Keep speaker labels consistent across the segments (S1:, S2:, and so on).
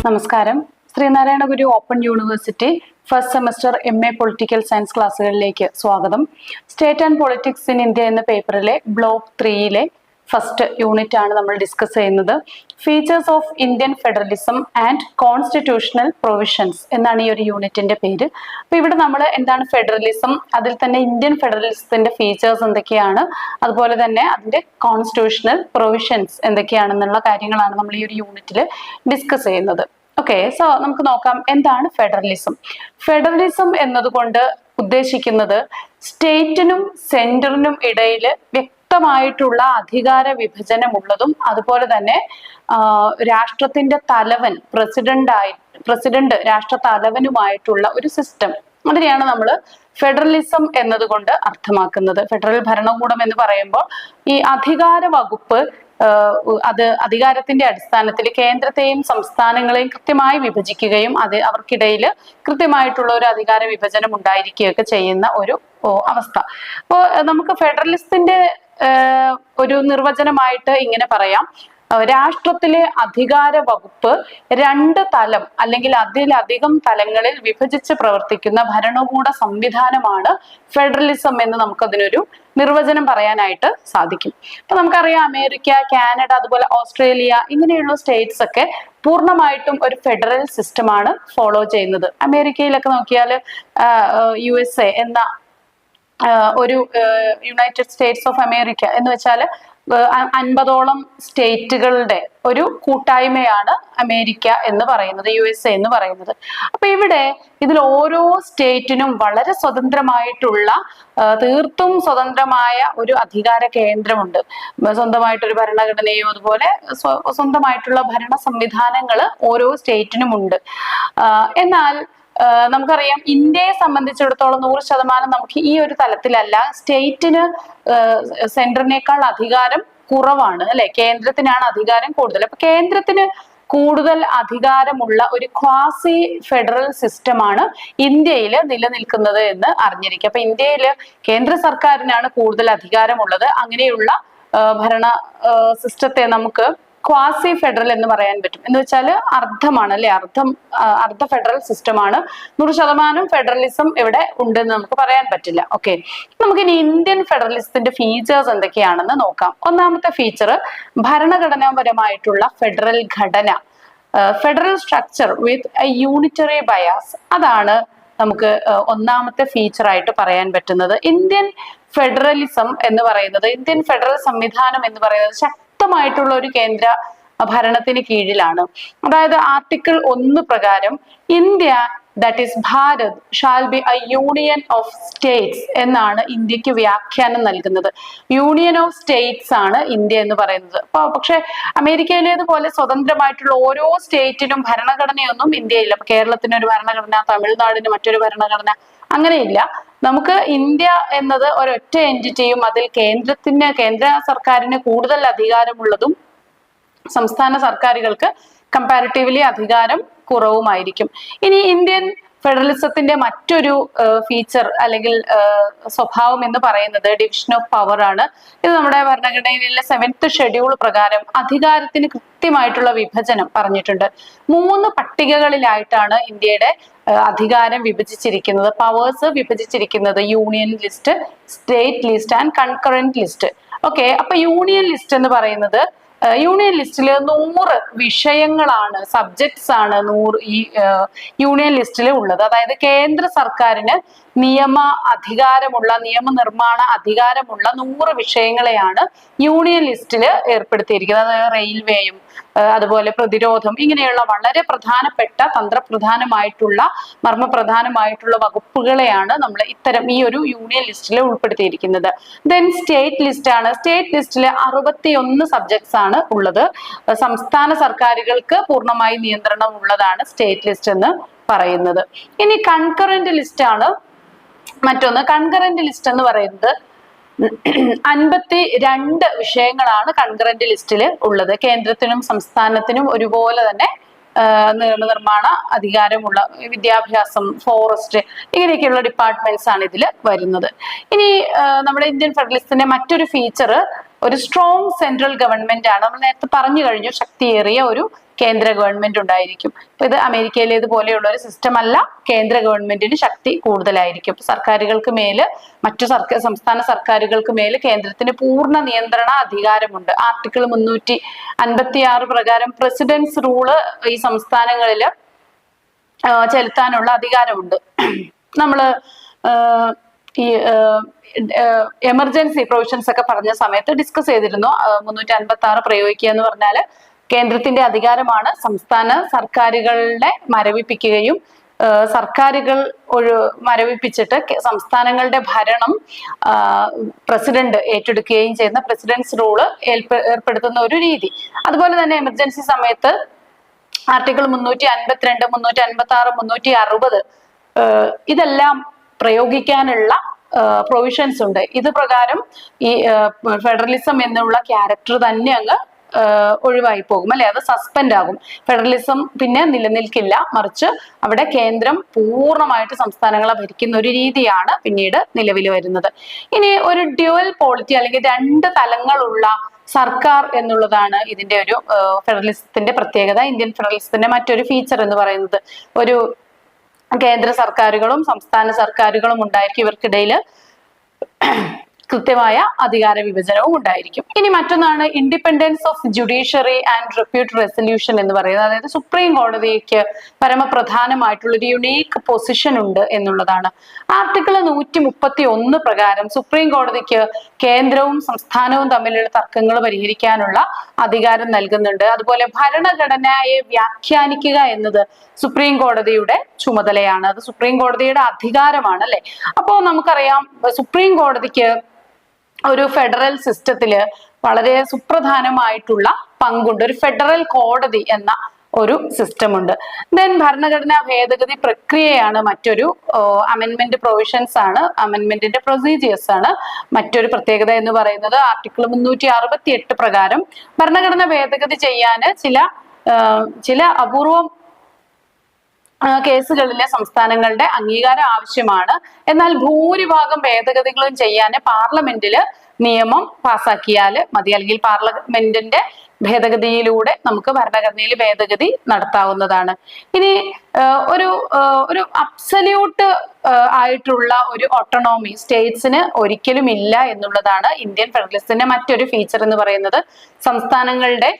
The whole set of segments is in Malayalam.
S1: നമസ്കാരം. Sreenarayana Guru open university first semester MA political science ക്ലാസ്സുകളിലേക്ക് സ്വാഗതം. State and politics in India എന്ന പേപ്പറിലെ ബ്ലോക്ക് 3യിലെ ഫസ്റ്റ് യൂണിറ്റ് ആണ് നമ്മൾ ഡിസ്കസ് ചെയ്യുന്നത്. Features of Indian federalism and constitutional provisions എന്നാണ് ഈ ഒരു യൂണിറ്റിന്റെ പേര്. അപ്പൊ ഇവിടെ നമ്മൾ എന്താണ് ഫെഡറലിസം, അതിൽ തന്നെ ഇന്ത്യൻ ഫെഡറലിസത്തിന്റെ ഫീച്ചേഴ്സ് എന്തൊക്കെയാണ്, അതുപോലെ തന്നെ അതിന്റെ കോൺസ്റ്റിറ്റ്യൂഷണൽ പ്രൊവിഷൻസ് എന്തൊക്കെയാണെന്നുള്ള കാര്യങ്ങളാണ് നമ്മൾ ഈ ഒരു യൂണിറ്റിൽ ഡിസ്കസ് ചെയ്യുന്നത്. ഓക്കെ, സോ നമുക്ക് നോക്കാം എന്താണ് ഫെഡറലിസം. ഫെഡറലിസം എന്നതുകൊണ്ട് ഉദ്ദേശിക്കുന്നത് സ്റ്റേറ്റിനും സെന്ററിനും ഇടയിൽ വ്യക്തമായിട്ടുള്ള അധികാര വിഭജനമുള്ളതും അതുപോലെ തന്നെ രാഷ്ട്രത്തിന്റെ തലവൻ പ്രസിഡന്റ് രാഷ്ട്ര തലവനുമായിട്ടുള്ള ഒരു സിസ്റ്റം, അതിനെയാണ് നമ്മൾ ഫെഡറലിസം എന്നതുകൊണ്ട് അർത്ഥമാക്കുന്നത്. ഫെഡറൽ ഭരണകൂടം എന്ന് പറയുമ്പോൾ ഈ അധികാര വകുപ്പ് അത് അധികാരത്തിന്റെ അടിസ്ഥാനത്തിൽ കേന്ദ്രത്തെയും സംസ്ഥാനങ്ങളെയും കൃത്യമായി വിഭജിക്കുകയും അവർക്കിടയിൽ കൃത്യമായിട്ടുള്ള ഒരു അധികാര വിഭജനം ഉണ്ടായിരിക്കുകയൊക്കെ ചെയ്യുന്ന ഒരു അവസ്ഥ. അപ്പോൾ നമുക്ക് ഫെഡറലിസത്തിന്റെ ഒരു നിർവചനമായിട്ട് ഇങ്ങനെ പറയാം: രാഷ്ട്രത്തിലെ അധികാര വകുപ്പ് രണ്ട് തലം അല്ലെങ്കിൽ അതിലധികം തലങ്ങളിൽ വിഭജിച്ച് പ്രവർത്തിക്കുന്ന ഭരണകൂട സംവിധാനമാണ് ഫെഡറലിസം എന്ന് നമുക്കതിനൊരു നിർവചനം പറയാനായിട്ട് സാധിക്കും. അപ്പൊ നമുക്കറിയാം, അമേരിക്ക, കാനഡ, അതുപോലെ ഓസ്ട്രേലിയ ഇങ്ങനെയുള്ള സ്റ്റേറ്റ്സ് ഒക്കെ പൂർണ്ണമായിട്ടും ഒരു ഫെഡറൽ സിസ്റ്റമാണ് ഫോളോ ചെയ്യുന്നത്. അമേരിക്കയിലൊക്കെ നോക്കിയാൽ USA എന്ന ഒരു യുണൈറ്റഡ് സ്റ്റേറ്റ്സ് ഓഫ് അമേരിക്ക എന്ന് വെച്ചാൽ 50ഓളം സ്റ്റേറ്റുകളുടെ ഒരു കൂട്ടായ്മയാണ് അമേരിക്ക എന്ന് പറയുന്നത്, USA എന്ന് പറയുന്നത്. അപ്പൊ ഇതിൽ ഓരോ സ്റ്റേറ്റിനും വളരെ സ്വതന്ത്രമായിട്ടുള്ള, തീർത്തും സ്വതന്ത്രമായ ഒരു അധികാര കേന്ദ്രമുണ്ട്. സ്വന്തമായിട്ടൊരു ഭരണഘടനയും അതുപോലെ സ്വന്തമായിട്ടുള്ള ഭരണ സംവിധാനങ്ങൾ ഓരോ സ്റ്റേറ്റിനും ഉണ്ട്. എന്നാൽ നമുക്കറിയാം, ഇന്ത്യയെ സംബന്ധിച്ചിടത്തോളം 100% നമുക്ക് ഈ ഒരു തലത്തിലല്ല. സ്റ്റേറ്റിന് സെൻട്രലിനേക്കാൾ അധികാരം കുറവാണ്, അല്ലെ? കേന്ദ്രത്തിനാണ് അധികാരം കൂടുതൽ. അപ്പൊ കേന്ദ്രത്തിന് കൂടുതൽ അധികാരമുള്ള ഒരു ക്വാസി ഫെഡറൽ സിസ്റ്റമാണ് ഇന്ത്യയിൽ നിലനിൽക്കുന്നത് എന്ന് അറിഞ്ഞിരിക്കുക. അപ്പൊ ഇന്ത്യയിൽ കേന്ദ്ര സർക്കാരിനാണ് കൂടുതൽ അധികാരമുള്ളത്. അങ്ങനെയുള്ള ഭരണ സിസ്റ്റത്തെ നമുക്ക് ക്വാസി ഫെഡറൽ എന്ന് പറയാൻ പറ്റും. എന്ന് വെച്ചാൽ അർദ്ധമാണ്, അല്ലെ? അർദ്ധ ഫെഡറൽ സിസ്റ്റമാണ്. 100% ഫെഡറലിസം ഇവിടെ ഉണ്ടെന്ന് നമുക്ക് പറയാൻ പറ്റില്ല. ഓക്കെ, നമുക്കിനി ഇന്ത്യൻ ഫെഡറലിസത്തിന്റെ ഫീച്ചേഴ്സ് എന്തൊക്കെയാണെന്ന് നോക്കാം. ഒന്നാമത്തെ ഫീച്ചർ ഭരണഘടനാപരമായിട്ടുള്ള ഫെഡറൽ ഘടന, federal structure with a unitary bias. അതാണ് നമുക്ക് ഒന്നാമത്തെ ഫീച്ചർ ആയിട്ട് പറയാൻ പറ്റുന്നത്. ഇന്ത്യൻ ഫെഡറലിസം എന്ന് പറയുന്നത്, ഇന്ത്യൻ ഫെഡറൽ സംവിധാനം എന്ന് പറയുന്നത് ശക്തമായിട്ടുള്ള ഒരു കേന്ദ്ര ഭരണത്തിന് കീഴിലാണ്. അതായത് ആർട്ടിക്കിൾ 1 പ്രകാരം India, that is Bharat, shall be A union of States എന്നാണ് ഇന്ത്യക്ക് വ്യാഖ്യാനം നൽകുന്നത്. യൂണിയൻ ഓഫ് സ്റ്റേറ്റ്സ് ആണ് ഇന്ത്യ എന്ന് പറയുന്നത്. പക്ഷെ അമേരിക്കയിലേതുപോലെ സ്വതന്ത്രമായിട്ടുള്ള ഓരോ സ്റ്റേറ്റിനും ഭരണഘടനയൊന്നും ഇന്ത്യയില്ല. അപ്പൊ കേരളത്തിന് ഒരു ഭരണഘടന, തമിഴ്നാടിന് മറ്റൊരു ഭരണഘടന, അങ്ങനെയില്ല. നമുക്ക് ഇന്ത്യ എന്നത് ഒരൊറ്റ എൻറ്റിറ്റിയും അതിൽ കേന്ദ്ര സർക്കാരിന് കൂടുതൽ അധികാരമുള്ളതും സംസ്ഥാന സർക്കാരുകൾക്ക് കമ്പാരിറ്റീവ്ലി അധികാരം കുറവുമായിരിക്കും. ഇനി ഇന്ത്യൻ ഫെഡറലിസത്തിന്റെ മറ്റൊരു ഫീച്ചർ അല്ലെങ്കിൽ സ്വഭാവം എന്ന് പറയുന്നത് ഡിവിഷൻ ഓഫ് പവർ ആണ്. ഇത് നമ്മുടെ ഭരണഘടനയിലെ 7th ഷെഡ്യൂൾ പ്രകാരം അധികാരത്തിന് കൃത്യമായിട്ടുള്ള വിഭജനം പറഞ്ഞിട്ടുണ്ട്. 3 പട്ടികകളിലായിട്ടാണ് ഇന്ത്യയുടെ അധികാരം വിഭജിച്ചിരിക്കുന്നത്, പവേഴ്സ് വിഭജിച്ചിരിക്കുന്നത്: union list, state list and concurrent list. Okay, അപ്പൊ യൂണിയൻ ലിസ്റ്റ് എന്ന് പറയുന്നത്, യൂണിയൻ ലിസ്റ്റിൽ 100 വിഷയങ്ങളാണ്, സബ്ജക്ട്സ് ആണ് ഈ യൂണിയൻ ലിസ്റ്റിൽ ഉള്ളത്. അതായത് കേന്ദ്ര സർക്കാരിന് നിയമനിർമ്മാണ അധികാരമുള്ള 100 വിഷയങ്ങളെയാണ് യൂണിയൻ ലിസ്റ്റിൽ ഏർപ്പെടുത്തിയിരിക്കുന്നത്. അതായത് റെയിൽവേയും അതുപോലെ പ്രതിരോധം, ഇങ്ങനെയുള്ള വളരെ പ്രധാനപ്പെട്ട തന്ത്രപ്രധാനമായിട്ടുള്ള മർമ്മപ്രധാനമായിട്ടുള്ള വകുപ്പുകളെയാണ് നമ്മൾ ഈ ഒരു യൂണിയൻ ലിസ്റ്റിൽ ഉൾപ്പെടുത്തിയിരിക്കുന്നത്. ദെൻ സ്റ്റേറ്റ് ലിസ്റ്റ് ആണ്. സ്റ്റേറ്റ് ലിസ്റ്റിൽ 61 സബ്ജക്ട്സ് ആണ് ഉള്ളത്. സംസ്ഥാന സർക്കാരുകൾക്ക് പൂർണ്ണമായി നിയന്ത്രണം ഉള്ളതാണ് സ്റ്റേറ്റ് ലിസ്റ്റ് എന്ന് പറയുന്നത്. ഇനി കൺകറന്റ് ലിസ്റ്റ് ആണ് മറ്റൊന്ന്. കൺകറന്റ് ലിസ്റ്റ് എന്ന് പറയുന്നത് 52 വിഷയങ്ങളാണ് കൺകറന്റ് ലിസ്റ്റിൽ ഉള്ളത്. കേന്ദ്രത്തിനും സംസ്ഥാനത്തിനും ഒരുപോലെ തന്നെ നിർമ്മാണ അധികാരമുള്ള, വിദ്യാഭ്യാസം, ഫോറസ്റ്റ്, ഇങ്ങനെയൊക്കെയുള്ള ഡിപ്പാർട്ട്മെന്റ്സ് ആണ് ഇതിൽ വരുന്നത്. ഇനി നമ്മുടെ ഇന്ത്യൻ ഫെഡറലിസത്തിന്റെ മറ്റൊരു ഫീച്ചർ ഒരു സ്ട്രോങ് സെൻട്രൽ ഗവൺമെന്റ് ആണ്. നമ്മൾ നേരത്തെ പറഞ്ഞു കഴിഞ്ഞു, ശക്തിയേറിയ ഒരു കേന്ദ്ര ഗവൺമെന്റ് ഉണ്ടായിരിക്കും. ഇത് അമേരിക്കയിലേതുപോലെയുള്ള ഒരു സിസ്റ്റം അല്ല. കേന്ദ്ര ഗവൺമെന്റിന് ശക്തി കൂടുതലായിരിക്കും. സർക്കാരുകൾക്ക് മേല് മറ്റു സംസ്ഥാന സർക്കാരുകൾക്ക് മേല് കേന്ദ്രത്തിന് പൂർണ്ണ നിയന്ത്രണ അധികാരമുണ്ട്. ആർട്ടിക്കിൾ 356 പ്രകാരം പ്രസിഡന്റ്സ് റൂള് ഈ സംസ്ഥാനങ്ങളില് ചെലുത്താനുള്ള അധികാരമുണ്ട്. നമ്മള് ഈ എമർജൻസി പ്രൊവിഷൻസ് ഒക്കെ പറഞ്ഞ സമയത്ത് ഡിസ്കസ് ചെയ്തിരുന്നു. 356 പ്രയോഗിക്കുക എന്ന് പറഞ്ഞാല് കേന്ദ്രത്തിന്റെ അധികാരമാണ് സംസ്ഥാന സർക്കാരുകളെ മരവിപ്പിക്കുകയും സർക്കാരുകൾ മരവിപ്പിച്ചിട്ട് സംസ്ഥാനങ്ങളുടെ ഭരണം പ്രസിഡന്റ് ഏറ്റെടുക്കുകയും ചെയ്യുന്ന പ്രസിഡന്റ്സ് റൂള് ഏർപ്പെടുത്തുന്ന ഒരു രീതി. അതുപോലെ തന്നെ എമർജൻസി സമയത്ത് ആർട്ടിക്കിൾ 352, 356, 360 ഇതെല്ലാം പ്രയോഗിക്കാനുള്ള പ്രൊവിഷൻസ് ഉണ്ട്. ഇത് പ്രകാരം ഈ ഫെഡറലിസം എന്നുള്ള ക്യാരക്ടർ തന്നെ അങ്ങ് ഒഴിവായി പോകും, അല്ലെ? അത് സസ്പെൻഡ് ആകും. ഫെഡറലിസം പിന്നെ നിലനിൽക്കില്ല. മറിച്ച് അവിടെ കേന്ദ്രം പൂർണ്ണമായിട്ട് സംസ്ഥാനങ്ങളെ ഭരിക്കുന്ന ഒരു രീതിയാണ് പിന്നീട് നിലവിൽ വരുന്നത്. ഇനി ഒരു ഡ്യുവൽ പോളിറ്റി അല്ലെങ്കിൽ 2 തലങ്ങളുള്ള സർക്കാർ എന്നുള്ളതാണ് ഇതിന്റെ ഒരു ഫെഡറലിസത്തിന്റെ പ്രത്യേകത. ഇന്ത്യൻ ഫെഡറലിസത്തിന്റെ മറ്റൊരു ഫീച്ചർ എന്ന് പറയുന്നത് ഒരു കേന്ദ്ര സർക്കാരുകളും സംസ്ഥാന സർക്കാരുകളും ഉണ്ടായിരിക്കും. ഇവർക്കിടയിൽ കൃത്യമായ അധികാര വിഭജനവും ഉണ്ടായിരിക്കും. ഇനി മറ്റൊന്നാണ് independence of judiciary and repute resolution എന്ന് പറയുന്നത്. അതായത് സുപ്രീം കോടതിക്ക് പരമപ്രധാനമായിട്ടുള്ള ഒരു യുണീക്ക് പൊസിഷൻ ഉണ്ട് എന്നുള്ളതാണ്. ആർട്ടിക്കിൾ 131 പ്രകാരം സുപ്രീം കോടതിക്ക് കേന്ദ്രവും സംസ്ഥാനവും തമ്മിലുള്ള തർക്കങ്ങൾ പരിഹരിക്കാനുള്ള അധികാരം നൽകുന്നുണ്ട്. അതുപോലെ ഭരണഘടനയെ വ്യാഖ്യാനിക്കുക എന്നത് സുപ്രീം കോടതിയുടെ ചുമതലയാണ്. അത് സുപ്രീം കോടതിയുടെ അധികാരമാണ്, അല്ലെ? അപ്പോ നമുക്കറിയാം സുപ്രീം കോടതിക്ക് ഒരു ഫെഡറൽ സിസ്റ്റത്തില് വളരെ സുപ്രധാനമായിട്ടുള്ള പങ്കുണ്ട്. ഒരു ഫെഡറൽ കോടതി എന്ന ഒരു സിസ്റ്റം ഉണ്ട്. ദെൻ ഭരണഘടനാ ഭേദഗതി പ്രക്രിയയാണ് മറ്റൊരു അമെൻമെന്റ് പ്രൊവിഷൻസ് ആണ്, അമെൻമെന്റിന്റെ പ്രൊസീജിയേഴ്സ് ആണ് മറ്റൊരു പ്രത്യേകത എന്ന് പറയുന്നത്. ആർട്ടിക്കിൾ 368 പ്രകാരം ഭരണഘടന ഭേദഗതി ചെയ്യാന് ചില അപൂർവം കേസുകളിലെ സംസ്ഥാനങ്ങളുടെ അംഗീകാരം ആവശ്യമാണ്. എന്നാൽ ഭൂരിഭാഗം ഭേദഗതികളും ചെയ്യാൻ പാർലമെന്റില് നിയമം പാസാക്കിയാൽ മതി, അല്ലെങ്കിൽ പാർലമെന്റിന്റെ ഭേദഗതിയിലൂടെ നമുക്ക് ഭരണഘടനയിൽ ഭേദഗതി നടത്താവുന്നതാണ്. ഇനി ഒരു അബ്സല്യൂട്ട് ആയിട്ടുള്ള ഒരു ഓട്ടോണോമി സ്റ്റേറ്റ്സിന് ഒരിക്കലും ഇല്ല എന്നുള്ളതാണ് ഇന്ത്യൻ ഫെഡറലിസത്തിന്റെ മറ്റൊരു ഫീച്ചർ എന്ന് പറയുന്നത്. സംസ്ഥാനങ്ങളുടെ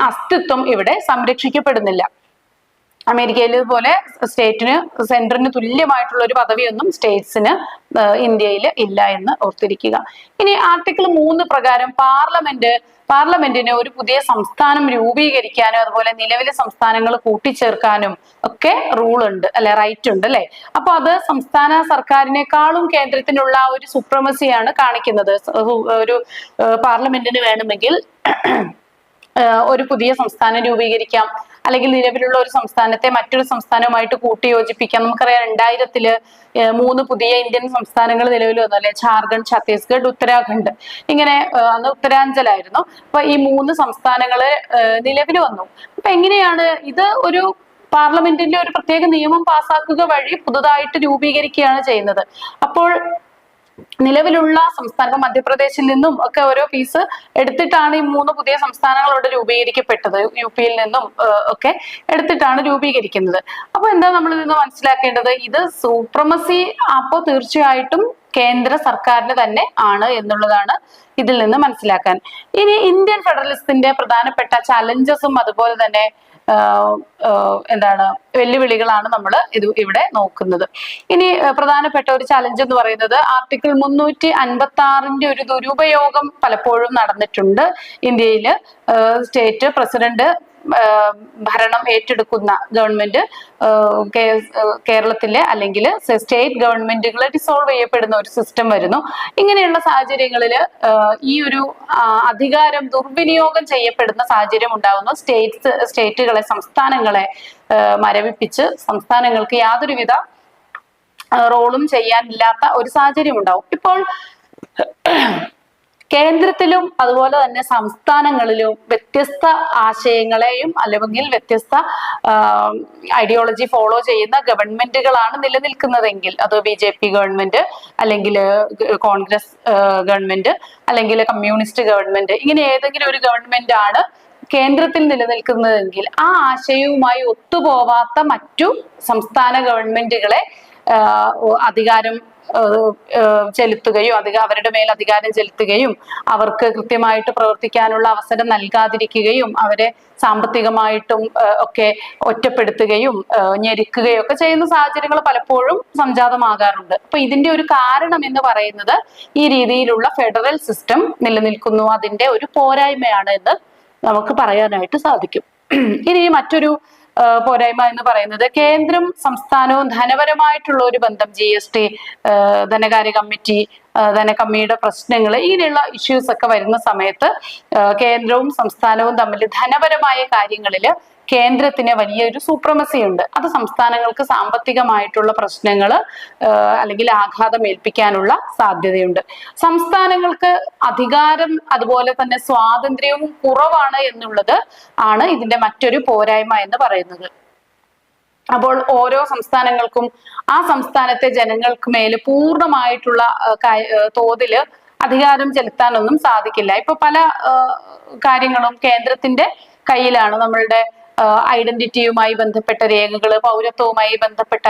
S1: അസ്തിത്വം ഇവിടെ സംരക്ഷിക്കപ്പെടുന്നില്ല. അമേരിക്കയിൽ പോലെ സെൻട്രലിന് തുല്യമായിട്ടുള്ള ഒരു പദവിയൊന്നും സ്റ്റേറ്റ്സിന് ഇന്ത്യയിൽ ഇല്ല എന്ന് ഓർത്തിരിക്കുക. ഇനി ആർട്ടിക്കിൾ 3 പ്രകാരം പാർലമെന്റിന് ഒരു പുതിയ സംസ്ഥാനം രൂപീകരിക്കാനും അതുപോലെ നിലവിലെ സംസ്ഥാനങ്ങൾ കൂട്ടിച്ചേർക്കാനും ഒക്കെ റൂൾ ഉണ്ട്, അല്ലെ? റൈറ്റ് ഉണ്ട്, അല്ലെ? അപ്പൊ അത് സംസ്ഥാന സർക്കാരിനേക്കാളും കേന്ദ്രത്തിനുള്ള ഒരു സുപ്രമസിയാണ് കാണിക്കുന്നത്. ഒരു പാർലമെന്റിന് വേണമെങ്കിൽ ഒരു പുതിയ സംസ്ഥാനം രൂപീകരിക്കാം, അല്ലെങ്കിൽ നിലവിലുള്ള ഒരു സംസ്ഥാനത്തെ മറ്റൊരു സംസ്ഥാനവുമായിട്ട് കൂട്ടിയോജിപ്പിക്കാം. നമുക്കറിയാം 2000 3 പുതിയ ഇന്ത്യൻ സംസ്ഥാനങ്ങൾ നിലവിൽ വന്നു, അല്ലെ? ജാർഖണ്ഡ്, ഛത്തീസ്ഗഡ്, ഉത്തരാഖണ്ഡ്, ഇങ്ങനെ അന്ന് ഉത്തരാഞ്ചലായിരുന്നു. അപ്പൊ ഈ 3 സംസ്ഥാനങ്ങള് നിലവിൽ വന്നു. അപ്പൊ എങ്ങനെയാണ് ഇത്? ഒരു പാർലമെന്റിന്റെ ഒരു പ്രത്യേക നിയമം പാസ്സാക്കുക വഴി പുതുതായിട്ട് രൂപീകരിക്കുകയാണ് ചെയ്യുന്നത്. അപ്പോൾ നിലവിലുള്ള സംസ്ഥാനം മധ്യപ്രദേശിൽ നിന്നും ഒക്കെ ഓരോ പീസ് എടുത്തിട്ടാണ് ഈ 3 പുതിയ സംസ്ഥാനങ്ങൾ അവിടെ രൂപീകരിക്കപ്പെട്ടത്. യുപിയിൽ നിന്നും ഒക്കെ എടുത്തിട്ടാണ് രൂപീകരിക്കുന്നത്. അപ്പൊ എന്താ നമ്മൾ ഇതിൽ നിന്ന് മനസ്സിലാക്കേണ്ടത്? ഇത് സൂപ്രമസി അപ്പോ തീർച്ചയായിട്ടും കേന്ദ്ര സർക്കാരിന് തന്നെ ആണ് എന്നുള്ളതാണ് ഇതിൽ നിന്ന് മനസ്സിലാക്കാൻ. ഇനി ഇന്ത്യൻ ഫെഡറലിസത്തിന്റെ പ്രധാനപ്പെട്ട ചലഞ്ചസും അതുപോലെ തന്നെ വെല്ലുവിളികളാണ് നമ്മൾ ഇവിടെ നോക്കുന്നത്. ഇനി പ്രധാനപ്പെട്ട ഒരു ചലഞ്ച് എന്ന് പറയുന്നത് ആർട്ടിക്കിൾ 356 ഒരു ദുരുപയോഗം പലപ്പോഴും നടന്നിട്ടുണ്ട് ഇന്ത്യയില്. സ്റ്റേറ്റ് പ്രസിഡന്റ് ഭരണം ഏറ്റെടുക്കുന്ന ഗവൺമെന്റ് കേരളത്തിലെ അല്ലെങ്കിൽ സ്റ്റേറ്റ് ഗവൺമെന്റുകളെ ഡിസോൾവ് ചെയ്യപ്പെടുന്ന ഒരു സിസ്റ്റം വരുന്നു. ഇങ്ങനെയുള്ള സാഹചര്യങ്ങളിൽ ഈ ഒരു അധികാരം ദുർവിനിയോഗം ചെയ്യപ്പെടുന്ന സാഹചര്യം ഉണ്ടാകുന്നു. സ്റ്റേറ്റുകളെ സംസ്ഥാനങ്ങളെ മരവിപ്പിച്ച് സംസ്ഥാനങ്ങൾക്ക് യാതൊരുവിധ റോളും ചെയ്യാനില്ലാത്ത ഒരു സാഹചര്യം ഉണ്ടാവും. ഇപ്പോൾ കേന്ദ്രത്തിലും അതുപോലെ തന്നെ സംസ്ഥാനങ്ങളിലും വ്യത്യസ്ത ആശയങ്ങളെയും അല്ലെങ്കിൽ വ്യത്യസ്ത ഐഡിയോളജി ഫോളോ ചെയ്യുന്ന ഗവൺമെന്റുകളാണ് നിലനിൽക്കുന്നതെങ്കിൽ, അത് BJP ഗവൺമെന്റ് അല്ലെങ്കിൽ കോൺഗ്രസ് ഗവൺമെന്റ് അല്ലെങ്കിൽ കമ്മ്യൂണിസ്റ്റ് ഗവൺമെന്റ്, ഇങ്ങനെ ഏതെങ്കിലും ഒരു ഗവൺമെന്റ് ആണ് കേന്ദ്രത്തിൽ നിലനിൽക്കുന്നതെങ്കിൽ ആ ആശയവുമായി ഒത്തുപോവാത്ത മറ്റു സംസ്ഥാന ഗവൺമെന്റുകളെ അധികാരം ചെലുത്തുകയും അവരുടെ മേൽ അധികാരം ചെലുത്തുകയും അവർക്ക് കൃത്യമായിട്ട് പ്രവർത്തിക്കാനുള്ള അവസരം നൽകാതിരിക്കുകയും അവരെ സാമ്പത്തികമായിട്ടും ഒക്കെ ഒറ്റപ്പെടുത്തുകയും ഞെരുക്കുകയും ഒക്കെ ചെയ്യുന്ന സാഹചര്യങ്ങൾ പലപ്പോഴും സംജാതമാകാറുണ്ട്. അപ്പൊ ഇതിന്റെ ഒരു കാരണം എന്ന് പറയുന്നത് ഈ രീതിയിലുള്ള ഫെഡറൽ സിസ്റ്റം നിലനിൽക്കുന്നു, അതിന്റെ ഒരു പോരായ്മയാണ് എന്ന് നമുക്ക് പറയാനായിട്ട് സാധിക്കും. ഇനി മറ്റൊരു പോരായ്മ എന്ന് പറയുന്നത് കേന്ദ്രം സംസ്ഥാനവും ധനപരമായിട്ടുള്ള ഒരു ബന്ധം, GST, ധനകാര്യ കമ്മിറ്റി, ധനകമ്മിയുടെ പ്രശ്നങ്ങൾ, ഇങ്ങനെയുള്ള ഇഷ്യൂസ് ഒക്കെ വരുന്ന സമയത്ത് കേന്ദ്രവും സംസ്ഥാനവും തമ്മിൽ ധനപരമായ കാര്യങ്ങളിൽ കേന്ദ്രത്തിന് വലിയൊരു സൂപ്രമസി ഉണ്ട്. അത് സംസ്ഥാനങ്ങൾക്ക് സാമ്പത്തികമായിട്ടുള്ള പ്രശ്നങ്ങൾ അല്ലെങ്കിൽ ആഘാതം ഏൽപ്പിക്കാനുള്ള സാധ്യതയുണ്ട്. സംസ്ഥാനങ്ങൾക്ക് അധികാരം അതുപോലെ തന്നെ സ്വാതന്ത്ര്യവും കുറവാണ് എന്നുള്ളത് ആണ് ഇതിന്റെ മറ്റൊരു പോരായ്മ എന്ന് പറയുന്നത്. അപ്പോൾ ഓരോ സംസ്ഥാനങ്ങൾക്കും ആ സംസ്ഥാനത്തെ ജനങ്ങൾക്ക് മേൽ പൂർണ്ണമായിട്ടുള്ള തോതില് അധികാരം ചെലുത്താനൊന്നും സാധിക്കില്ല. ഇപ്പൊ പല കാര്യങ്ങളും കേന്ദ്രത്തിന്റെ കയ്യിലാണ്. നമ്മളുടെ ഐഡന്റിറ്റിയുമായി ബന്ധപ്പെട്ട രേഖകൾ, പൗരത്വവുമായി ബന്ധപ്പെട്ട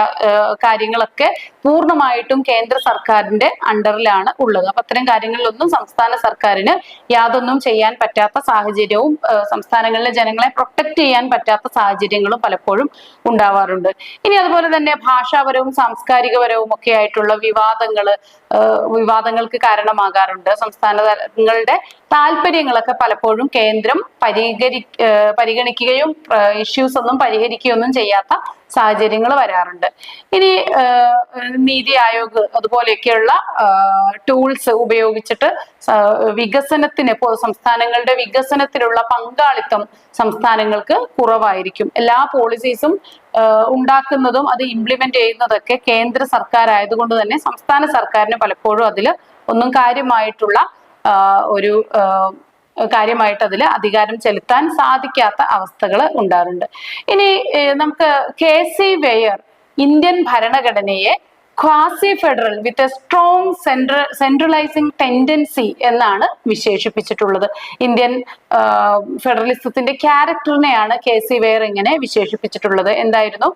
S1: കാര്യങ്ങളൊക്കെ പൂർണ്ണമായിട്ടും കേന്ദ്ര സർക്കാരിന്റെ അണ്ടറിലാണ് ഉള്ളത്. അപ്പൊ അത്തരം കാര്യങ്ങളിലൊന്നും സംസ്ഥാന സർക്കാരിന് യാതൊന്നും ചെയ്യാൻ പറ്റാത്ത സാഹചര്യവും സംസ്ഥാനങ്ങളിലെ ജനങ്ങളെ പ്രൊട്ടക്ട് ചെയ്യാൻ പറ്റാത്ത സാഹചര്യങ്ങളും പലപ്പോഴും ഉണ്ടാവാറുണ്ട്. ഇനി അതുപോലെ തന്നെ ഭാഷാപരവും സാംസ്കാരികപരവും ഒക്കെ ആയിട്ടുള്ള വിവാദങ്ങൾക്ക് കാരണമാകാറുണ്ട്. സംസ്ഥാനങ്ങളുടെ താല്പര്യങ്ങളൊക്കെ പലപ്പോഴും കേന്ദ്രം പരിഗണിക്കുകയും ഇഷ്യൂസ് ഒന്നും പരിഹരിക്കുകയൊന്നും ചെയ്യാത്ത സാഹചര്യങ്ങൾ വരാറുണ്ട്. ഇനി നീതി ആയോഗ് അതുപോലെയൊക്കെയുള്ള ടൂൾസ് ഉപയോഗിച്ചിട്ട് വികസനത്തിന്, സംസ്ഥാനങ്ങളുടെ വികസനത്തിലുള്ള പങ്കാളിത്തം സംസ്ഥാനങ്ങൾക്ക് കുറവായിരിക്കും. എല്ലാ പോളിസീസും ഉണ്ടാക്കുന്നതും അത് ഇംപ്ലിമെന്റ് ചെയ്യുന്നതൊക്കെ കേന്ദ്ര സർക്കാർ ആയതുകൊണ്ട് തന്നെ സംസ്ഥാന സർക്കാരിന് പലപ്പോഴും അതിൽ ഒന്നും കാര്യമായിട്ട് അതിൽ അധികാരം ചെലുത്താൻ സാധിക്കാത്ത അവസ്ഥകൾ ഉണ്ടാറുണ്ട്. ഇനി നമുക്ക് KC വെയർ ഇന്ത്യൻ ഭരണഘടനയെ quasi federal with a strong centralising tendency എന്നാണ് വിശേഷിപ്പിച്ചിട്ടുള്ളത്. ഇന്ത്യൻ ഫെഡറലിസത്തിന്റെ ക്യാരക്ടറിനെയാണ് KC വെയർ ഇങ്ങനെ വിശേഷിപ്പിച്ചിട്ടുള്ളത്. എന്തായിരുന്നു?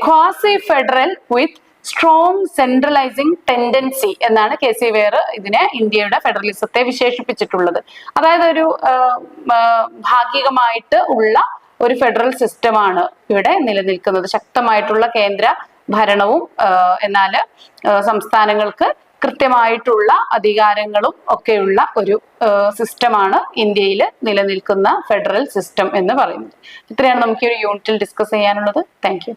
S1: Quasi federal with strong centralising tendency എന്നാണ് KC വെയർ ഇതിനെ ഇന്ത്യയുടെ ഫെഡറലിസത്തെ വിശേഷിപ്പിച്ചിട്ടുള്ളത്. അതായത് ഒരു ഭാഗികമായിട്ട് ഉള്ള ഒരു ഫെഡറൽ സിസ്റ്റമാണ് ഇവിടെ നിലനിൽക്കുന്നത്. ശക്തമായിട്ടുള്ള കേന്ദ്ര ഭരണവും എന്നാൽ സംസ്ഥാനങ്ങൾക്ക് കൃത്യമായിട്ടുള്ള അധികാരങ്ങളും ഒക്കെയുള്ള ഒരു സിസ്റ്റമാണ് ഇന്ത്യയിൽ നിലനിൽക്കുന്ന ഫെഡറൽ സിസ്റ്റം എന്ന് പറയുന്നത്. ഇത്രയാണ് നമുക്ക് ഈ ഒരു യൂണിറ്റിൽ ഡിസ്കസ് ചെയ്യാനുള്ളത്. Thank you.